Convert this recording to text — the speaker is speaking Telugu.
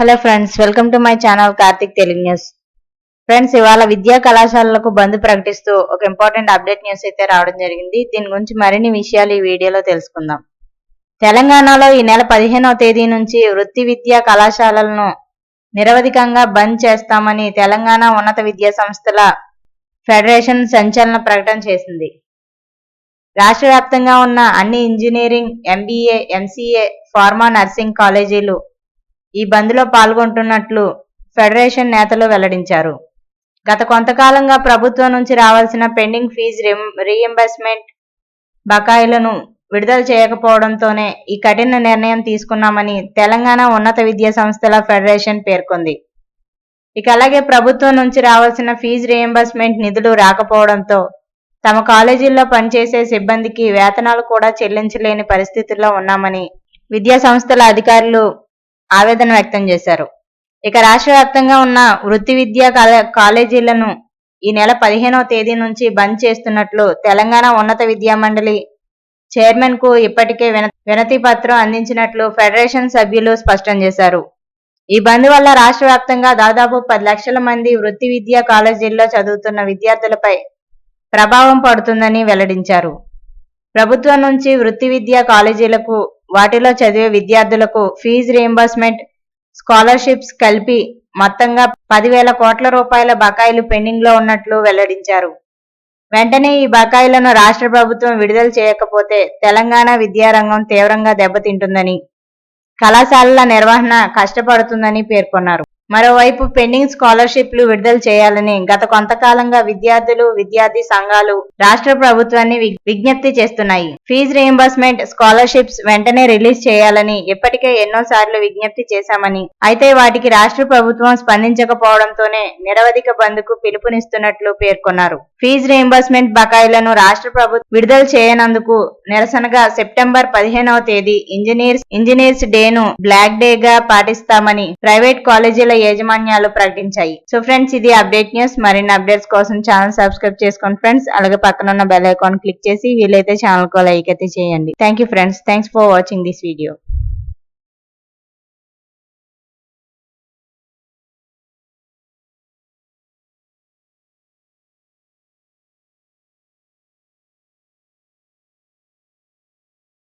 Hello friends, welcome to my channel Karthik Telugu news. Friends, ఇవాళ విద్యా కళాశాలలకు బంద్ ప్రకటిస్తూ ఒక ఇంపార్టెంట్ అప్డేట్ న్యూస్ అయితే రావడం జరిగింది. దీని గురించి మరిన్ని విషయాలు ఈ వీడియోలో తెలుసుకుందాం. తెలంగాణలో ఈ నెల 15వ తేదీ నుంచి వృత్తి విద్యా కళాశాలలను నిరవధికంగా బంద్ చేస్తామని తెలంగాణ ఉన్నత విద్యా సంస్థల ఫెడరేషన్ సంచలన ప్రకటన చేసింది. రాష్ట్ర వ్యాప్తంగా ఉన్న అన్ని engineering, MBA, MCA, pharma, nursing కాలేజీలు ఈ బంద్లో పాల్గొంటున్నట్లు ఫెడరేషన్ నేతలు వెల్లడించారు. గత కొంతకాలంగా ప్రభుత్వం నుంచి రావాల్సిన పెండింగ్ ఫీజు రీయింబర్స్మెంట్ బకాయిలను విడుదల చేయకపోవడంతోనే ఈ కఠిన నిర్ణయం తీసుకున్నామని తెలంగాణ ఉన్నత విద్యా సంస్థల ఫెడరేషన్ పేర్కొంది. ఇక అలాగే ప్రభుత్వం నుంచి రావాల్సిన ఫీజు రీయింబర్స్మెంట్ నిధులు రాకపోవడంతో తమ కాలేజీల్లో పనిచేసే సిబ్బందికి వేతనాలు కూడా చెల్లించలేని పరిస్థితుల్లో ఉన్నామని విద్యా సంస్థల అధికారులు ఆవేదన వ్యక్తం చేశారు. ఇక రాష్ట్ర వ్యాప్తంగా ఉన్న వృత్తి విద్యా కాలేజీలను ఈ నెల 15వ తేదీ నుంచి బంద్ చేస్తున్నట్లు తెలంగాణ ఉన్నత విద్యా మండలి చైర్మన్ కు ఇప్పటికే వినతి పత్రం అందించినట్లు ఫెడరేషన్ సభ్యులు స్పష్టం చేశారు. ఈ బంద్ వల్ల రాష్ట్ర వ్యాప్తంగా దాదాపు 10 లక్షల మంది వృత్తి విద్యా కాలేజీల్లో చదువుతున్న విద్యార్థులపై ప్రభావం పడుతుందని వెల్లడించారు. ప్రభుత్వం నుంచి వృత్తి విద్యా కాలేజీలకు, వాటిలో చదివే విద్యార్థులకు ఫీజు రీయింబర్స్మెంట్, స్కాలర్షిప్స్ కలిపి మొత్తంగా 10,000 కోట్ల రూపాయల బకాయిలు పెండింగ్ లో ఉన్నట్లు వెల్లడించారు. వెంటనే ఈ బకాయిలను రాష్ట్ర ప్రభుత్వం విడుదల చేయకపోతే తెలంగాణ విద్యారంగం తీవ్రంగా దెబ్బతింటుందని, కళాశాలల నిర్వహణ కష్టపడుతుందని పేర్కొన్నారు. మరోవైపు పెండింగ్ స్కాలర్షిప్లు విడుదల చేయాలని గత కొంతకాలంగా విద్యార్థులు, విద్యార్థి సంఘాలు రాష్ట్ర ప్రభుత్వాన్ని విజ్ఞప్తి చేస్తున్నాయి. ఫీజు రీయింబర్స్మెంట్, స్కాలర్షిప్స్ వెంటనే రిలీజ్ చేయాలని ఇప్పటికే ఎన్నోసార్లు విజ్ఞప్తి చేశామని, అయితే వాటికి రాష్ట్ర ప్రభుత్వం స్పందించకపోవడంతోనే నిరవధిక బంద్కు పిలుపునిస్తున్నట్లు పేర్కొన్నారు. ఫీజు రీయింబర్స్మెంట్ బకాయిలను రాష్ట్ర ప్రభుత్వం విడుదల చేయనందుకు నిరసనగా సెప్టెంబర్ 15వ తేదీ ఇంజనీర్స్ డేను బ్లాక్ డే గా పాటిస్తామని ప్రైవేట్ కాలేజీల యాజమాన్యాలు ప్రకటించాయి. సో ఫ్రెండ్స్, ఇది అప్డేట్ న్యూస్. మరిన్ని అప్డేట్స్ కోసం ఛానల్ సబ్స్క్రైబ్ చేసుకోండి ఫ్రెండ్స్. అలాగే పక్కన ఉన్న బెల్ ఐకాన్ క్లిక్ చేసి వీలైతే ఛానల్ కు లైక్ అయితే చేయండి. Thank you friends. Thanks for watching this video.